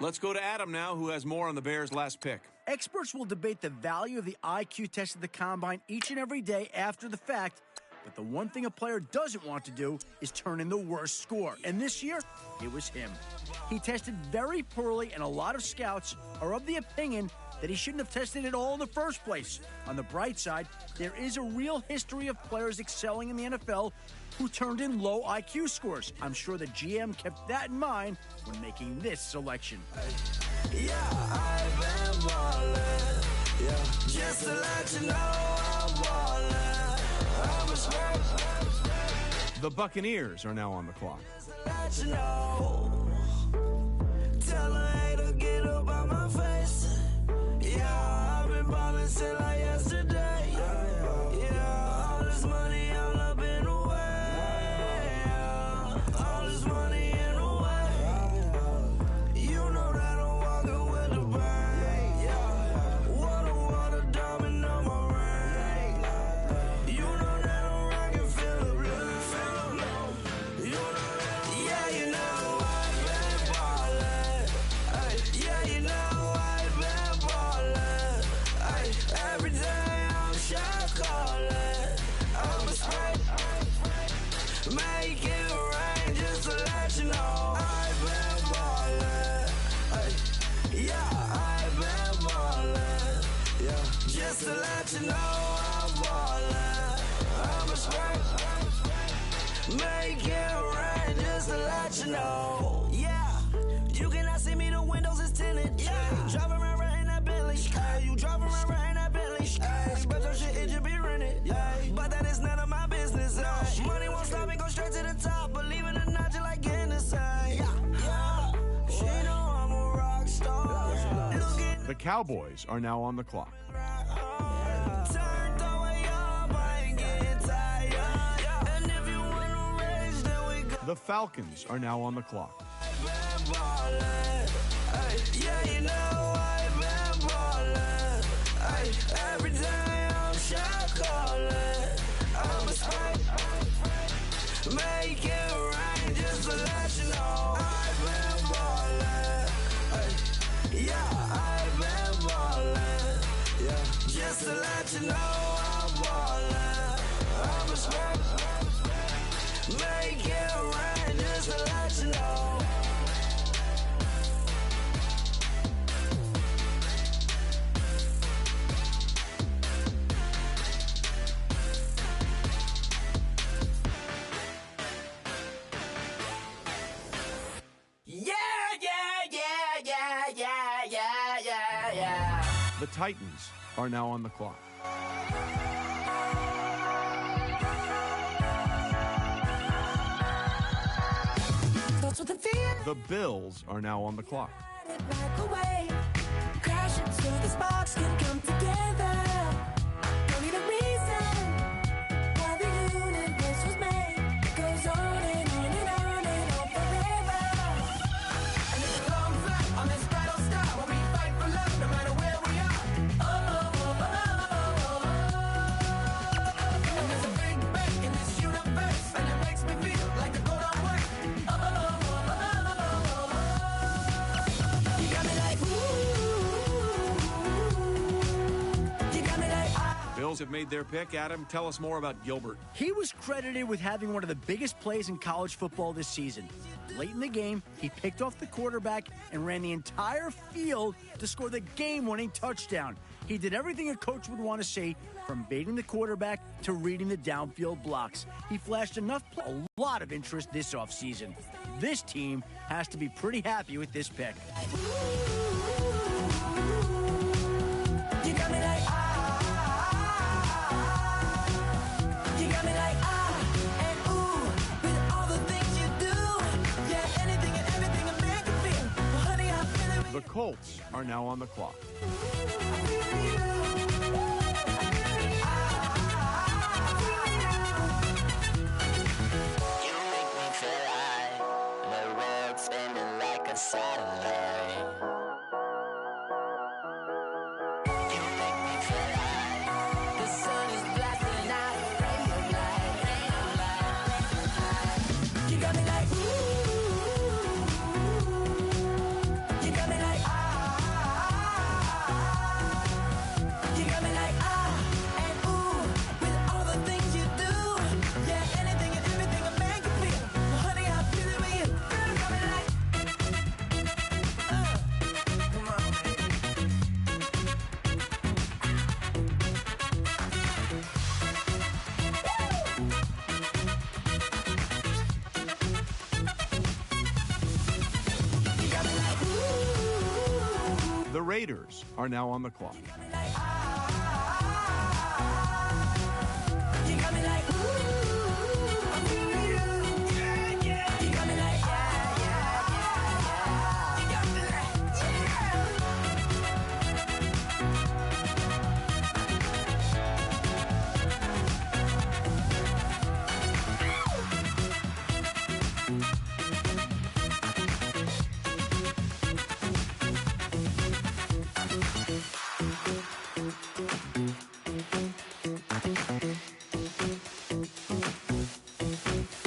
Let's go to Adam now, who has more on the Bears' last pick. Experts will debate the value of the IQ test at the Combine each and every day after the fact, but the one thing a player doesn't want to do is turn in the worst score. And this year, it was him. He tested very poorly, and a lot of scouts are of the opinion that he shouldn't have tested at all in the first place. On the bright side, there is a real history of players excelling in the NFL who turned in low IQ scores. I'm sure the GM kept that in mind when making this selection. Yeah, I've been ballin'. Yeah, just to let you know I'm ballin'. I'm a sport. The Buccaneers are now on the clock. Just to let you know. Tell her hey to get up on my face. Yeah, I've been ballin' since like yesterday. Yeah, all this money all up in the way. All this money in the way. You know that I'm walking with the bang. Yeah, water, diamond on my ring. You know that I'm rockin' feel the blue. You know that, yeah, you know I've been ballin'. Ay, yeah, you know I've been ballin'. Ay, every day I'm shot callin'. I'm a spray. Make it rain just to let you know I've been ballin'. Ay, yeah, I've been ballin'. Yeah, just to let you know I'm ballin'. I'm a spray. Make it rain just to let you know. Yeah, you cannot see me, the windows is tinted. Yeah, driving around right in that Bentley. Hey, you driving around right in that Bentley. Hey, but your shit, it should be rented. Yeah, but that is none of my business. Money won't stop me, go straight to the top. Believe it or not, you like getting the same. Yeah, she know I'm a rock star. Look at The Cowboys are now on the clock. turned the way up, I ain't getting tired. And if you wanna raise, then we go. The Falcons are now on the clock. Been ballin'. Ay, yeah, you know I've been ballin'. Ay, every day I'm shot callin'. I'm a spray. Make it rain just to let you know I've been ballin'. Ay, yeah, I've been ballin'. Yeah, just to let you know I'm ballin'. I'm a spray. Make it rain just to let you know. Yeah. The Titans are now on the clock. The Bills are now on the clock. Crash into this box can come together. Don't need a reason why the universe was made. It goes on and on and on and on forever. And it's a long flight on this battle star where we fight for love no matter where we are. And there's a big bang in this universe, and it makes me feel like the go don't work. You got me like ooh. You got me like ah. Bills have made their pick. Adam, tell us more about Gilbert. He was credited with having one of the biggest plays in college football this season. Late in the game, he picked off the quarterback and ran the entire field to score the game-winning touchdown. He did everything a coach would want to see, from baiting the quarterback to reading the downfield blocks. He flashed enough a lot of interest this offseason. This team has to be pretty happy with this pick. You got me like ah. You got me like ah and ooh. With all the things you do, yeah, anything and everything a man can feel. Well, honey, I'm feeling The Colts are now on the clock. You make me feel like the world's spinning like a satellite. You make me feel like the sun is blasting out a ray of light, ray of light. You got me like ooh. You got me Raiders are now on the clock. You got me like, ooh, I'm feeling you. Yeah, yeah. You got me like, yeah, yeah, yeah. You got me like,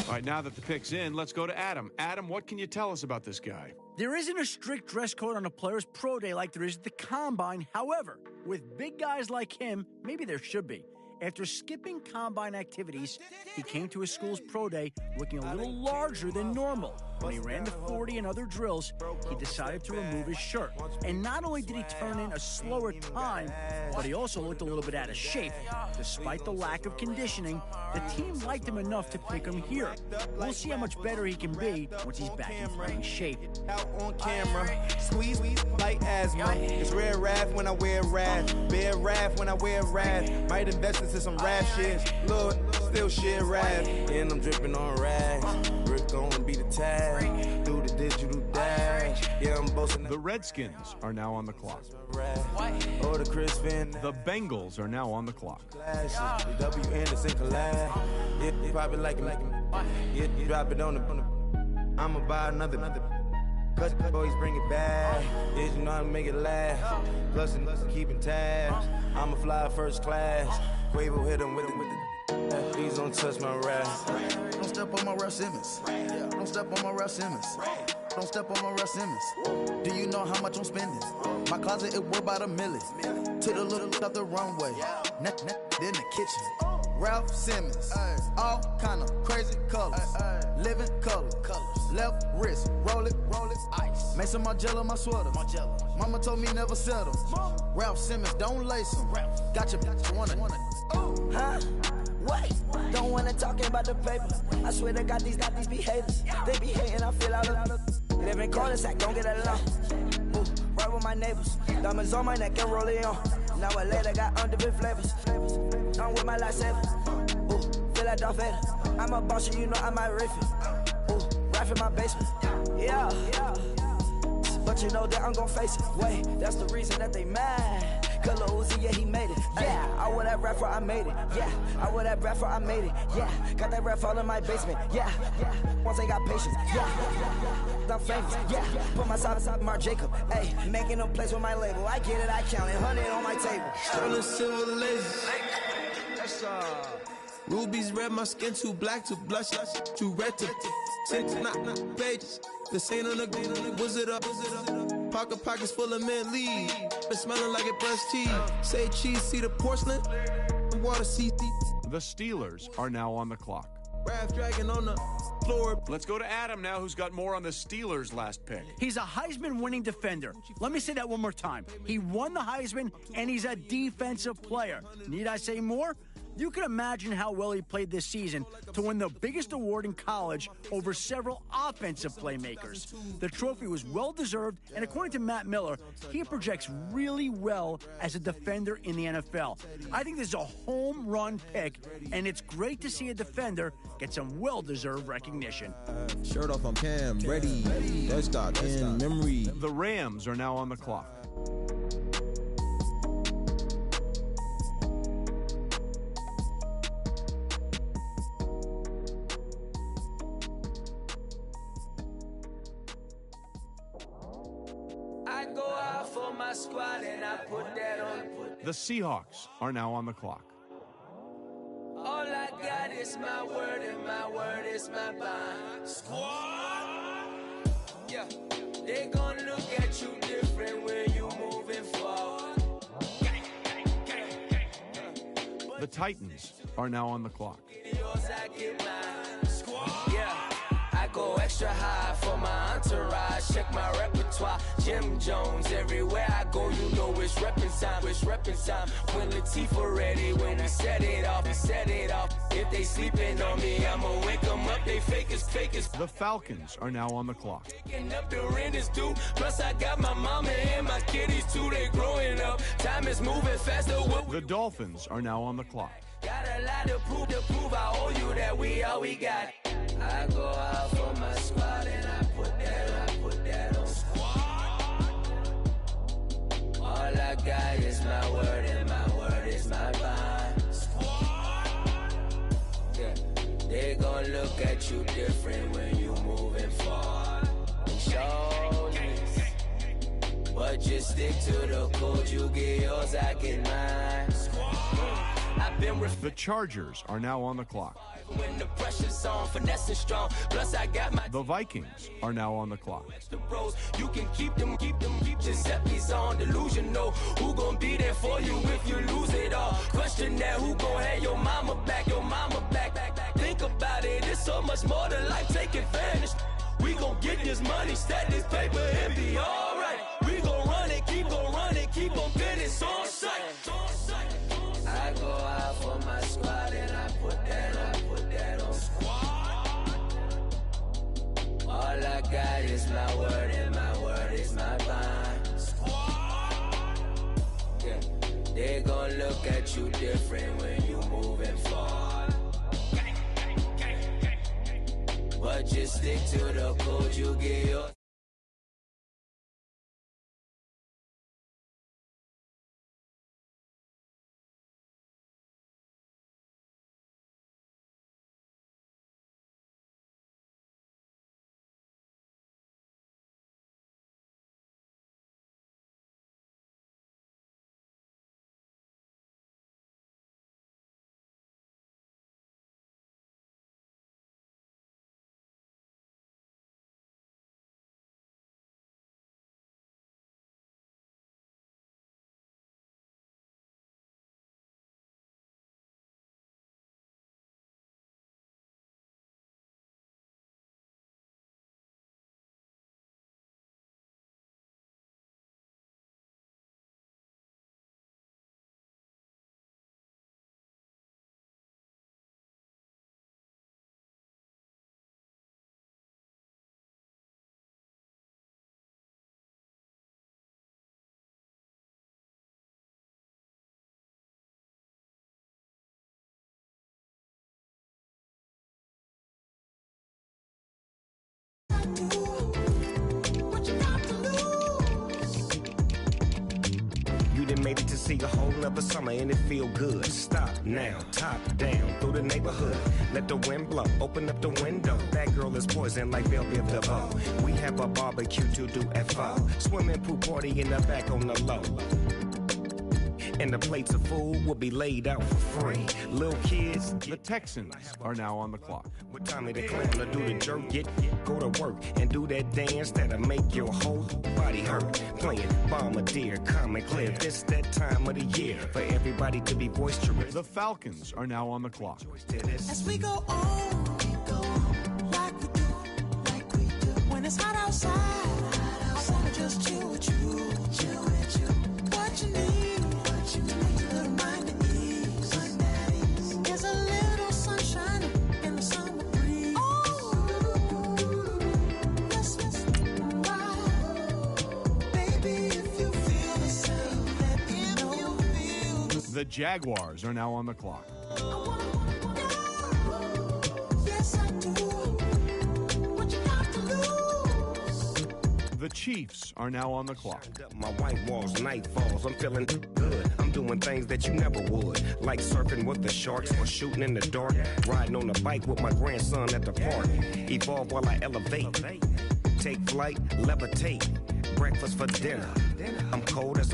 All right, now that the pick's in, let's go to Adam. Adam, what can you tell us about this guy? There isn't a strict dress code on a player's pro day like there is at the combine. However, with big guys like him, maybe there should be. After skipping combine activities, he came to his school's pro day looking a little larger than normal. When he ran the 40 and other drills, he decided to remove his shirt. And not only did he turn in a slower time, but he also looked a little bit out of shape. Despite the lack of conditioning, the team liked him enough to pick him here. We'll see how much better he can be once he's back in playing shape. Out on camera, squeeze like asthma. It's red wrath when I wear wrath, bear wrath when I wear wrath. Might invest into some rap shit, look, still shit wrath. And I'm dripping on rags. Rick gonna be the tag through the digital dash. Yeah, I'm boasting. The Redskins are now on the clock. Or the Chris Finn. The Bengals are now on the clock. The W Anderson collab. Yeah, you probably like it. Yeah, you drop it on the. I'ma buy another. Cause the boys bring it back. Yeah, you know how to make it last. Plus and keeping tabs. I'ma fly first class. Quavo hit him with it. Please don't touch my rap. Don't step on my Ralph Simmons. Don't step on my Ralph Simmons. Don't step on my Ralph Simmons. Do you know how much I'm spending? My closet, it worth about $1 million. To the little up the runway. In the kitchen. Ralph Simmons. All kind of crazy colors. Living color. Left wrist. Roll it. Ice. Make some Margiela my sweater. Mama told me never settle. Ralph Simmons, don't lace him. Got your wanna. Huh? Wait, don't wanna talk about the paper. I swear to God, these be haters. They be hating, I feel out of live in cul-de-sac, don't get along. Ooh, right with my neighbors. Diamonds on my neck and roll it on. Now I later got underbit flavors. I'm with my lifesaver. Ooh, feel like Darth Vader. I'm a boss, you know I might riff it. Ooh, right in my basement. Yeah. But you know that I'm gon' face it. Wait, that's the reason that they mad. Color Uzi, yeah, he made it. Yeah, I wear that rapper, I made it. Yeah, I wear that rapper, I made it. Yeah, got that rap all in my basement. Yeah, once I got patience. Yeah, I'm famous. Yeah, put myself inside Marc Jacob. Hey, making a place with my label. I get it, I count it. 100 on my table. Shining silver laces. Rubies red, my skin too black to blush. Too red to six, not pages. The saint on the wizard up. Pockets full of mint leaves. It's smelling like it brushed teeth. Say cheese, see the porcelain. Water, see. The Steelers are now on the clock. Raft dragging on the floor. Let's go to Adam now, who's got more on the Steelers' last pick. He's a Heisman-winning defender. Let me say that one more time. He won the Heisman, and he's a defensive player. Need I say more? You can imagine how well he played this season to win the biggest award in college over several offensive playmakers. The trophy was well-deserved, and according to Matt Miller, he projects really well as a defender in the NFL. I think this is a home run pick, and it's great to see a defender get some well-deserved recognition. Shirt off on cam, ready, desktop, in memory. The Rams are now on the clock. I go out for my squad and I put that on. The Seahawks are now on the clock. All I got is my word and my word is my bond. Squad! Yeah, they gon' look at you different when you moving forward. The Titans are now on the clock. Yours, I get mine. Squad! Yeah, I go extra high for my entourage. Check my repertoire. Jim Jones. Everywhere I go, you know it's reppin' time. It's reppin' time. When Latifah ready, when we set it off, we set it off. If they sleeping on me, I'ma wake them up. They fake as fake as. The Falcons are now on the clock. Taking up the rent is due. Plus I got my mama and my kiddies too. They growing up. Time is moving faster. The Dolphins are now on the clock. Got a lot to prove. I owe you that we all we got. I go out for my squad and I put that on squad. All I got is my word and my word is my bond. Squad. Yeah. They gon' look at you different when you moving forward. Show this. But just stick to the code. You get yours, I get mine. The Chargers are now on the clock. When the pressure's on, finesse is strong. Plus I got my. The Vikings are now on the clock. You can keep them. Giuseppe's on delusional. Who gon' be there for you if you lose it all? Question that, who gon' have your mama back? Think about it, it's so much more to life. Take advantage. We gon' get this money, stack this paper, and be alright. We gon' run it, keep on business on sight. I go out for my squad and I put that on squad. All I got is my word and my word is my bond. Squad. Yeah. They gon' look at you different when you moving forward. But just stick to the code, you get yours. Made it to see a whole nother summer and it feel good. Stop now, top down through the neighborhood. Let the wind blow, open up the window. That girl is poison like Belleville the bow. We have a barbecue to do at 4. Swimming pool party in the back on the low. And the plates of food will be laid out for free. Little kids. The Texans are now on the clock. With Tommy the Clown to do the jerk, go to work and do that dance that'll make your whole body hurt. Playing Bombardier, Common Clear. This that time of the year for everybody to be boisterous. The Falcons are now on the clock. As we go on, like we do. When it's hot outside, I wanna just chill with you. What you need. There's a little sunshine in the summer breeze. Baby, if you feel the same, let me know. The Jaguars are now on the clock. Yes, I do. What you got to lose? The Chiefs are now on the clock. My white walls, night falls, I'm feeling good. I'm doing things that you never would, like surfing with the sharks or shooting in the dark, riding on a bike with my grandson at the park. Evolve while I elevate, take flight, levitate, breakfast for dinner. I'm cold as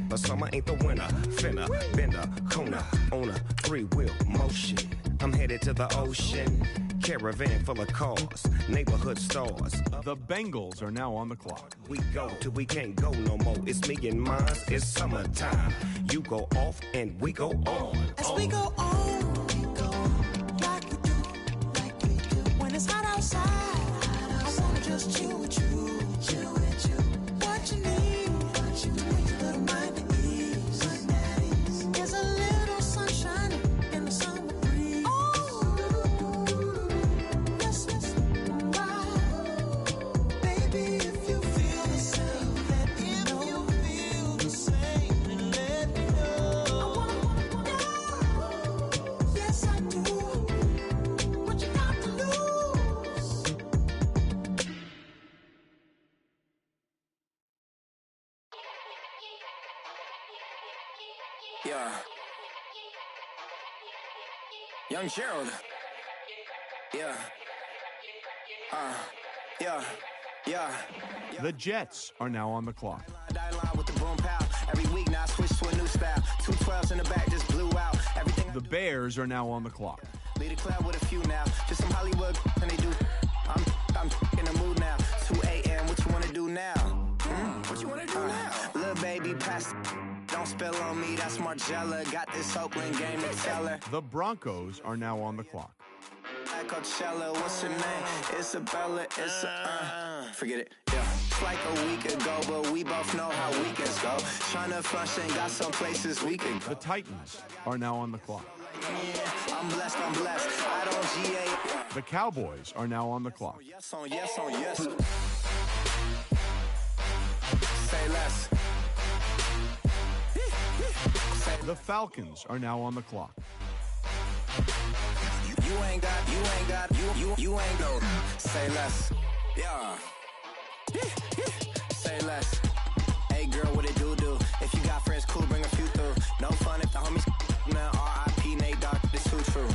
but summer ain't the winter. Finna, bender, Kona, on a 3-wheel motion. I'm headed to the ocean. Caravan full of cars, neighborhood stars. The Bengals are now on the clock. We go till we can't go no more. It's me and mine, it's summertime. You go off and we go on. As we go on, like we do. When it's hot outside, I wanna just chill with you. What you need. Yeah. Young Gerald. Yeah. Yeah. The Jets are now on the clock. With the boom pow. Every week now I switch to a new style. 2 12s in the back just blew out. Everything. The Bears are now on the clock. Lead a club with a few now. Just some Hollywood and they do. I'm in the mood now. 2 a.m. What you wanna do now? What you wanna do now? Little baby, pass. Don't spill on me. That's Margella. Got this Oakland game to tell her. The Broncos are now on the clock. Coachella, what's her name? Isabella, forget it, yeah. It's like a week ago, but we both know how weekends go. Tryna function, got some places we can go. The Titans are now on the clock. Yeah, I'm blessed, I don't GA. The Cowboys are now on the clock. Yes on yes on yes. Say less. The Falcons are now on the clock. You ain't got, you ain't no. Say less. Yeah. Say less. Hey girl, what it do? If you got friends, cool, bring a few through. No fun if the homies now R.I.P. Nate Dogg, this too true.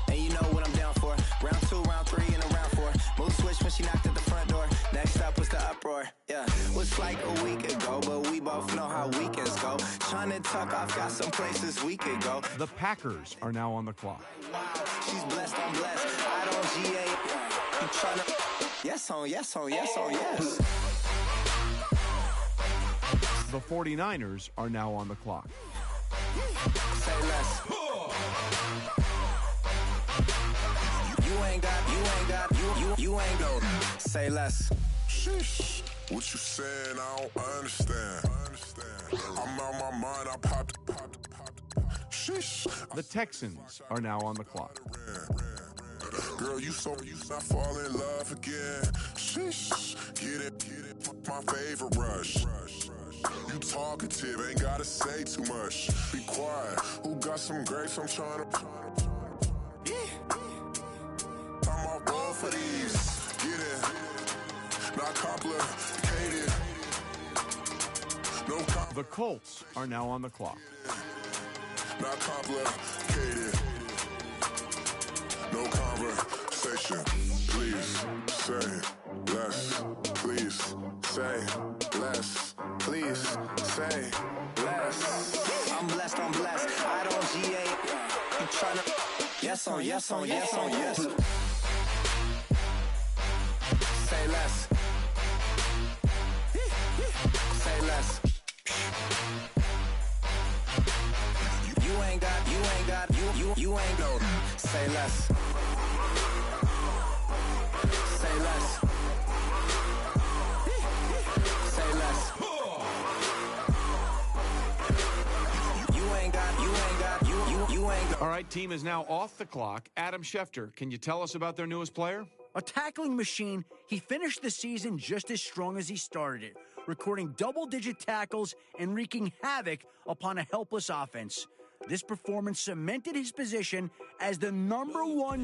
And you know what I'm down for. Round 2, round 3, and a round 4. Mood switch when she knocked at the front door. Next up was the uproar. Yeah, was like a week ago, but we both know how weekends go. Tryna tuck off, got some places we could go. The Packers are now on the clock. Wow, she's blessed, I'm blessed. I don't GA. You tryna. Yes on, yes on, yes on, yes. The 49ers are now on the clock. Say less. You ain't got, say less. Sheesh. What you saying, I don't understand. I'm out my mind, I popped. Sheesh. The Texans are now on the clock. Girl, you not fall in love again. Sheesh. Get it, my favorite rush. You talkative, ain't gotta say too much. Be quiet, who got some grapes I'm trying to. I'm off ball for these. Get it, not complicated. No The Colts are now on the clock. Not complicated. No conversation. Please say less. Please say less. Please say less. I'm blessed, I don't GA. You tryna. Yes on, yes on, yes on, yes. Say less. Say less. You ain't got, you ain't no. Say less. Say less. Say less. All right, team is now off the clock. Adam Schefter, can you tell us about their newest player? A tackling machine, he finished the season just as strong as he started it, recording double-digit tackles and wreaking havoc upon a helpless offense. This performance cemented his position as the #1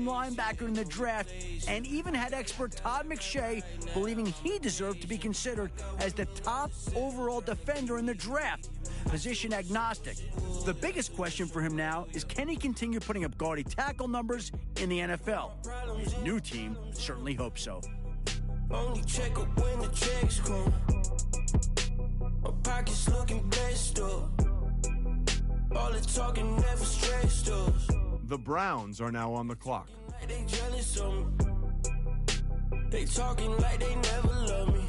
linebacker in the draft and even had expert Todd McShay believing he deserved to be considered as the top overall defender in the draft. Position agnostic. The biggest question for him now is, can he continue putting up gaudy tackle numbers in the NFL? His new team certainly hopes so. Only check up when the checks come. My pockets looking blessed up. All the talking never stressed us. The Browns are now on the clock. They jealous of me. They talking like they never love me.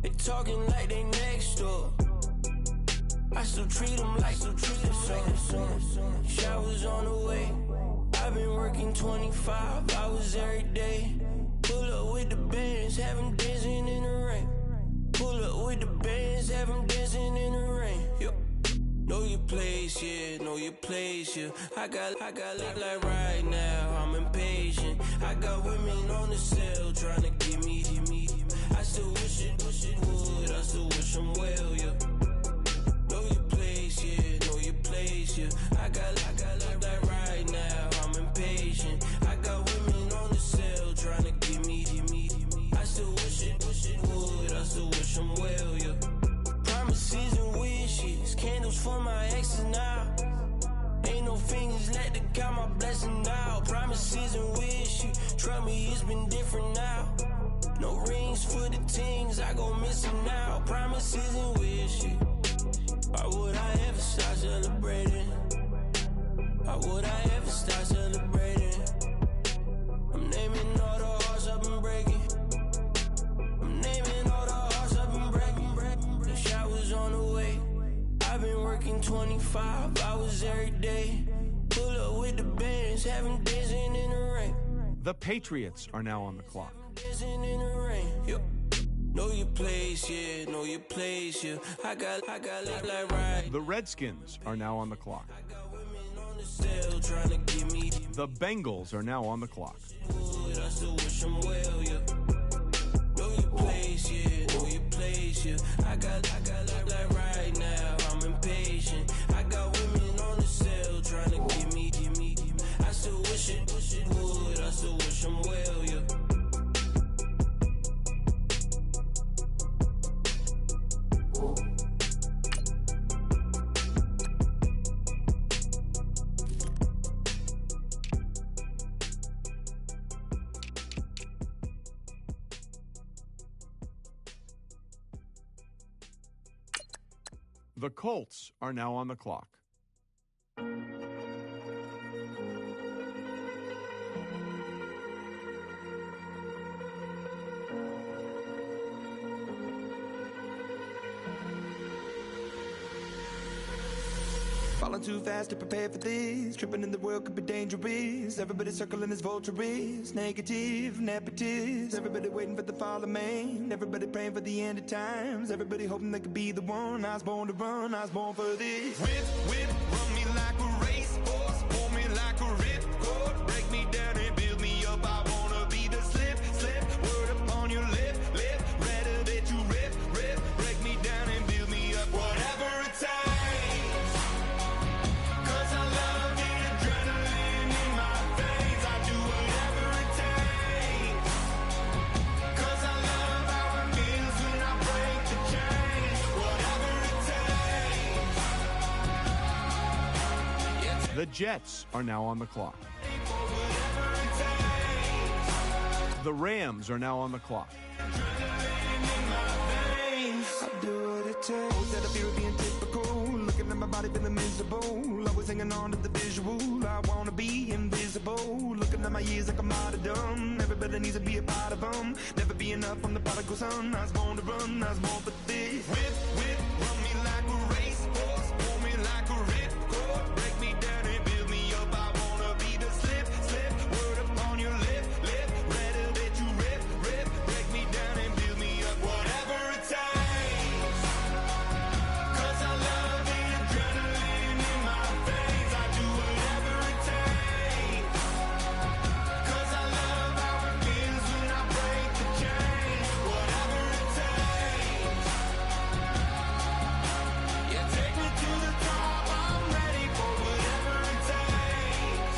They talking like they next door. I still treat them like son. Showers on the way. I've been working 25 hours every day. Pull up with the bands, have them dancing in the rain. Pull up with the bands, have them dancing in the rain. Yo. Know your place, yeah, know your place, yeah. I got look like right now, I'm impatient. I got women on the cell trying to get me. I still wish it would, I still wish them well, yeah. Know your place, yeah, know your place, yeah. I got look like right now, I'm impatient. I got women on the cell trying to get me. I still wish it would, I still wish them well, yeah. Promises and wishes, candles for my ex tell me it's been different now. No rings for the things I go missing now. Promises and wishes. Why would I ever start celebrating? Why would I ever start celebrating? I'm naming all the hearts I've been breaking. I'm naming all the hearts I've been breaking. The showers on the way. I've been working 25 hours every day. Pull up with the bands, having dancing in the rain. The Patriots are now on the clock. Dancing in the rain, yep. Know your place, yeah, know your place, yeah. I got like right. The Redskins are now on the clock. I got women on the cell trying to give me. The Bengals are now on the clock. I still wish them well, yeah. Know your place, yeah, know your place, yeah. I got like right now, I'm impatient. I got women on the cell trying to give me. I still wish it would, I still wish them well, yeah. The Colts are now on the clock. Falling too fast to prepare for this. Tripping in the world could be dangerous. Everybody circling as vultures. Negative, nepotist. Everybody waiting for the fall of man. Everybody praying for the end of times. Everybody hoping they could be the one. I was born to run, I was born for this. Whip, run me like a racehorse. Pull me like a ripcord. Break me down and build me up. I wanna be the slip. Word upon your lip. Rather that you rip. Break me down and build me up. Whatever it takes. The Jets are now on the clock. The Rams are now on the clock. I do what it takes. Instead of fear of being typical, looking at my body feeling miserable. Always hanging on to the visual. I wanna be invisible. Looking at my years like I'm out of dumb. Everybody needs to be a part of them. Never be enough from the prodigal son. I was born to run, I was born for this. Whip, run me like a racehorse. Pull me like a ripcord. Break me down and build me up. I wanna be the slip. Word upon your lip. Rather that you rip. Break me down and build me up. Whatever it takes. 'Cause I love the adrenaline in my veins. I do whatever it takes. 'Cause I love how it feels when I break the chains. Whatever it takes. Yeah, take me to the top. I'm ready for whatever it takes.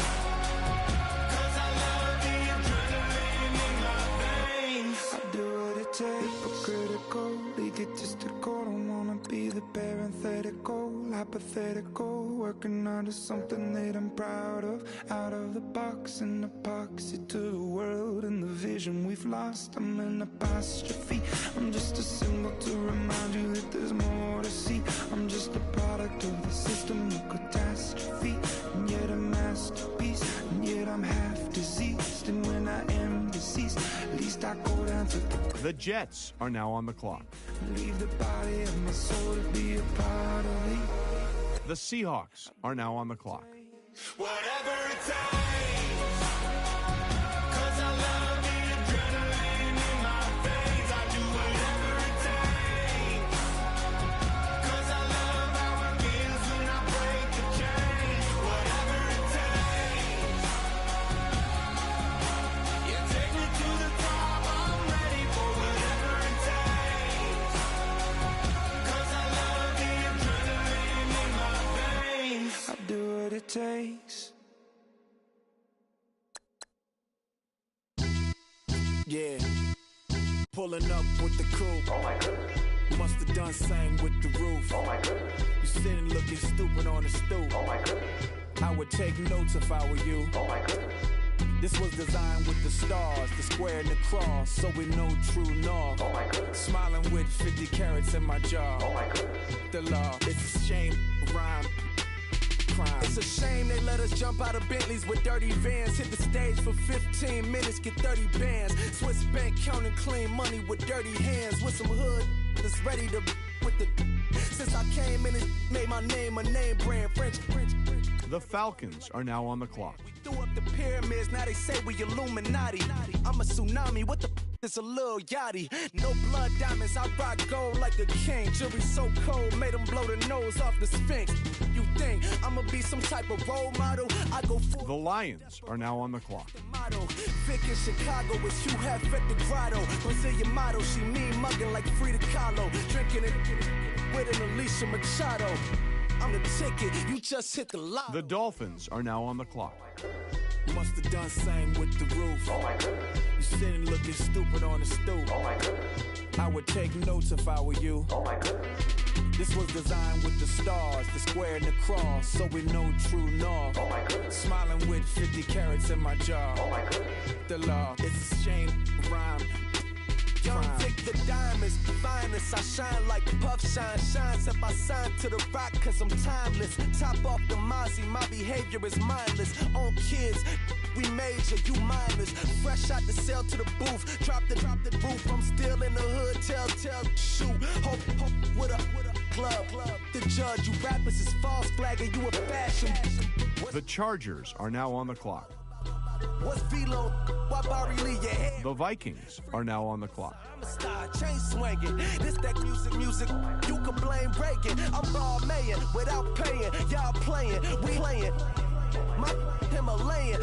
'Cause I love the adrenaline in my veins. I do what it takes. Hypocritical, egotistical. Don't wanna be the parenthetical, hypothetical. Working under something that I'm proud of. Out of the box, an epoxy to the world and the vision we've lost. I'm an apostrophe. I'm just a symbol to remind you that there's more to see. I'm just a product of the system of catastrophe, and yet a masterpiece. And yet I'm half diseased, and when I am deceased, at least I go down to The Jets are now on the clock. leave the body of my soul to be a part of me. The Seahawks are now on the clock. Whatever it takes. 'Cause I love the adrenaline in my veins. I do whatever it takes. 'Cause I love how it feels when I break the chains. Whatever it takes. Yeah, take me to the top. I'm ready for whatever it takes. 'Cause I love the adrenaline in my veins. I do what it takes. Yeah. Pulling up with the coupe. Oh my goodness. Must have done same with the roof. Oh my goodness. You sitting looking stupid on the stoop. Oh my goodness. I would take notes if I were you. Oh my goodness. This was designed with the stars, the square and the cross, so we know true north. Oh my goodness. Smiling with 50 carats in my jaw. Oh my goodness. The law, it's a shame, rhyme. Crime. It's a shame they let us jump out of Bentleys with dirty vans. Hit the stage for 15 minutes, get 30 bands. Swiss bank counting clean money with dirty hands. With some hood that's ready to with the. Since I came in, it made my name a name brand. French. The Falcons are now on the clock. We threw up the pyramids, now they say we Illuminati. I'm a tsunami, what the it's a little yachty. No blood diamonds, I rock gold like a king. Jury so cold, made them blow the nose off the Sphinx. You think I'ma be some type of role model? I go full. The Lions are now on the clock. Vic in Chicago is Hugh Hef at the grotto. Brazilian model, she mean mugging like Frida Kahlo. Drinking it with an Alicia Machado. I'm the ticket, you just hit the lot. The Dolphins are now on the clock. Must have done same with the roof. Oh my goodness. You sitting looking stupid on the stoop. Oh my goodness. I would take notes if I were you. Oh my goodness. This was designed with the stars, the square and the cross, so we know true north. Oh my goodness. Smiling with 50 carats in my jaw. Oh my goodness. The law, it's a shame, rhyme. Young Vic the diamonds, finest. I shine like Puff shine, shines if I sign to the rock, cause I'm timeless. Top off the Mozzie, my behavior is mindless. On kids, we major, you minors. Fresh out the cell to the booth, drop the roof. I'm still in the hood, tell, shoot. Hope with a club. The judge, you rappers is false flagging, you a fashion. The Chargers are now on the clock. What's Velo? Why Barry Lee your head? The Vikings are now on the clock. I'm a star, chain swinging. This that music. You can blame Reagan. I'm ball mayin' without paying. Y'all playing, we playing. My Himalayan.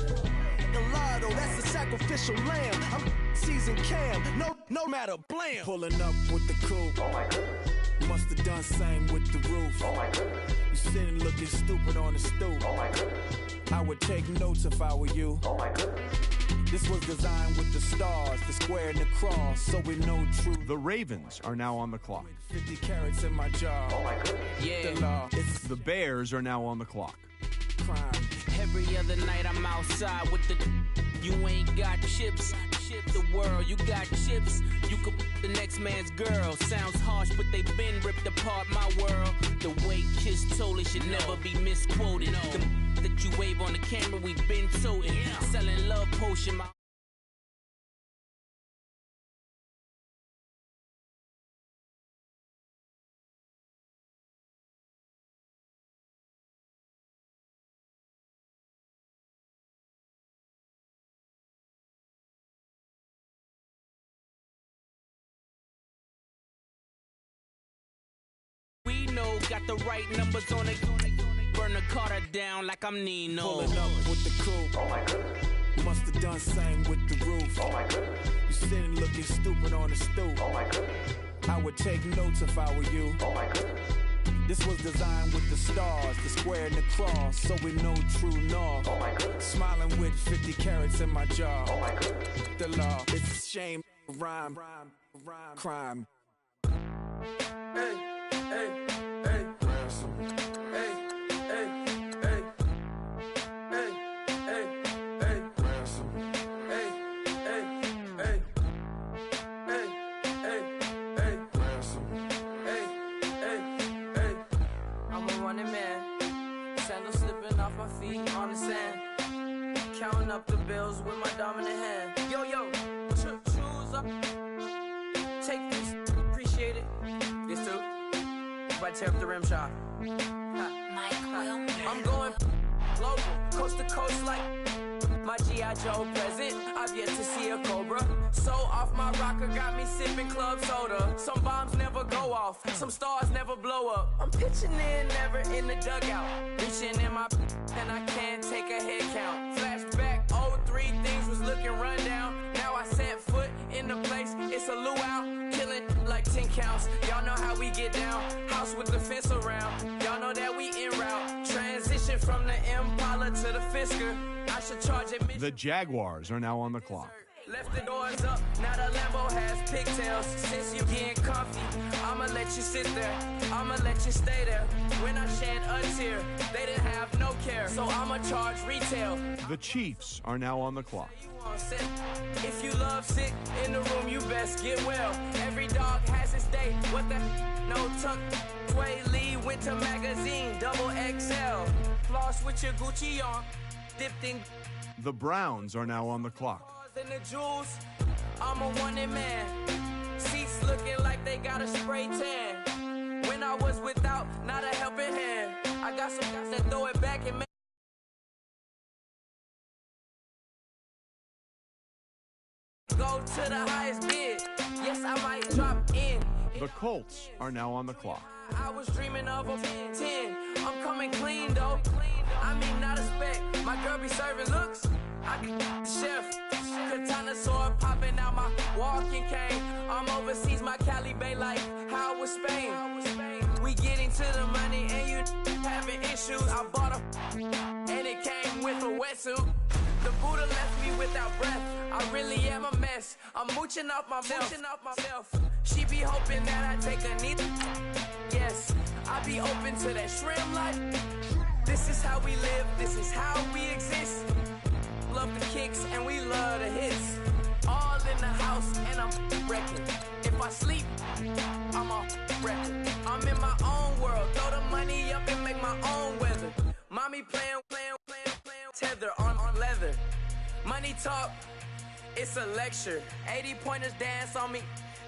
Gallardo, that's a sacrificial lamb. I'm season cam. No matter, blam. Pulling up with the coupe. Oh my goodness. Must have done same with the roof. Oh my goodness. You sitting looking stupid on the stoop. Oh my goodness. I would take notes if I were you. Oh my goodness. This was designed with the stars, the square and the cross, so we know true. The Ravens are now on the clock. 50 carats in my jaw. Oh my goodness. Yeah. The law. The Bears are now on the clock. Crime. Every other night I'm outside with the. You ain't got chips. The world, you got chips. You could the next man's girl. Sounds harsh, but they been ripped apart my world. The way Kiss told it should never be misquoted. The that you wave on the camera, we been toting. Selling love potion. My got the right numbers on it. Burn the Carter down like I'm Nino. Pulling up with the coupe. Oh my goodness. Must have done same with the roof. Oh my goodness. You sitting looking stupid on the stoop. Oh my goodness. I would take notes if I were you. Oh my goodness. This was designed with the stars, the square and the cross, so we know true north. Oh my goodness. Smiling with 50 carats in my jaw. Oh my goodness. The law, it's a shame, rhyme, crime. Hey. On the sand, counting up the bills with my dominant hand. Yo, choose up. Take this, appreciate it. This too. If I tear up the rim shot. I'm going global, coast to coast like my G.I. Joe present. I've yet to see a Cobra. So off my rocker got me sipping club soda. Some bombs never go off, some stars never blow up. I'm pitching in, never in the dugout. Reaching in my and I can't take a head count. Flashback, 03, things was looking rundown. Now I set foot in the place, it's a luau. Killing like 10 counts, y'all know how we get down. House with the fence around, y'all know that we en route. Transition from the Impala to the Fisker. I should charge admission. The Jaguars are now on the clock. Left the doors up, now the Lambo has pigtails. Since you getting comfy, I'ma let you sit there, I'ma let you stay there. When I shed a tear, they didn't have no care, so I'ma charge retail. The Chiefs are now on the clock. If you love sick in the room, you best get well. Every dog has its day. What the no tuck? Sway Lee Winter Magazine, double XL. Floss with your Gucci on, dipped in. The Browns are now on the clock. And the jewels, I'm a wanted man. Seats looking like they got a spray tan. When I was without, not a helping hand. I got some guys that throw it back and make. Go to the highest bid. Yes, I might drop in. The Colts are now on the clock. I was dreaming of a 10. I'm coming clean though. I mean, not a spec. My girl be serving looks. I can the chef. Katana sword popping out my walking cane. I'm overseas, my Cali Bay like how was Spain. We getting to the money and you having issues. I bought a and it came with a wetsuit. The Buddha left me without breath. I really am a mess. I'm mooching off myself. She be hoping that I take a knee. Yes, I be open to that shrimp life. This is how we live. This is how we exist. Love the kicks and we love the hits. All in the house and I'm wrecking. If I sleep, I'm a wrecking. I'm in my own world. Throw the money up and make my own weather. Mommy playing. Tether on leather. Money talk, it's a lecture. 80 pointers dance on me,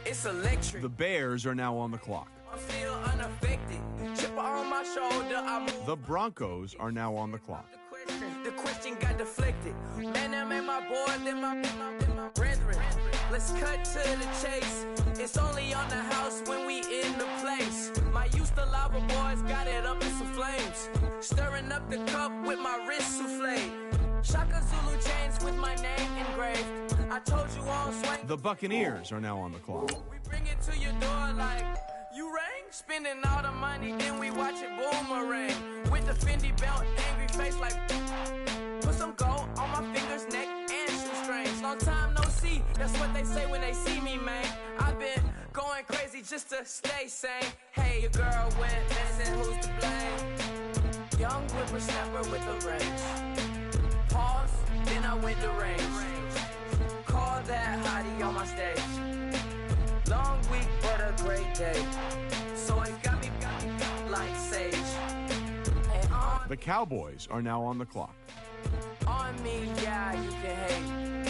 it's electric. The Bears are now on the clock. I feel unaffected. Chipper on my shoulder, I move. The Broncos are now on the clock. The question got deflected. Man, that made my boy, then my brethren. Let's cut to the chase. It's only on the house when we in the place. My used to lava boys got it up in some flames. Stirring up the cup with my wrist souffle. Shaka Zulu chains with my name engraved. I told you on swing. The Buccaneers are now on the clock. We bring it to your door like you rang. Spending all the money, then we watch it boomerang. With the Fendi belt, angry face like put some gold on my fingers, neck, and shoestrings. Long time no see, that's what they say when they see me, man. I've been going crazy just to stay sane. Hey, your girl went missing, who's to blame? Young whippersnapper with a range. Pause, then I went to range. Call that hottie on my stage. Long week, but a great day. So it got me like sage. The Cowboys are now on the clock. On me, yeah, you can hate.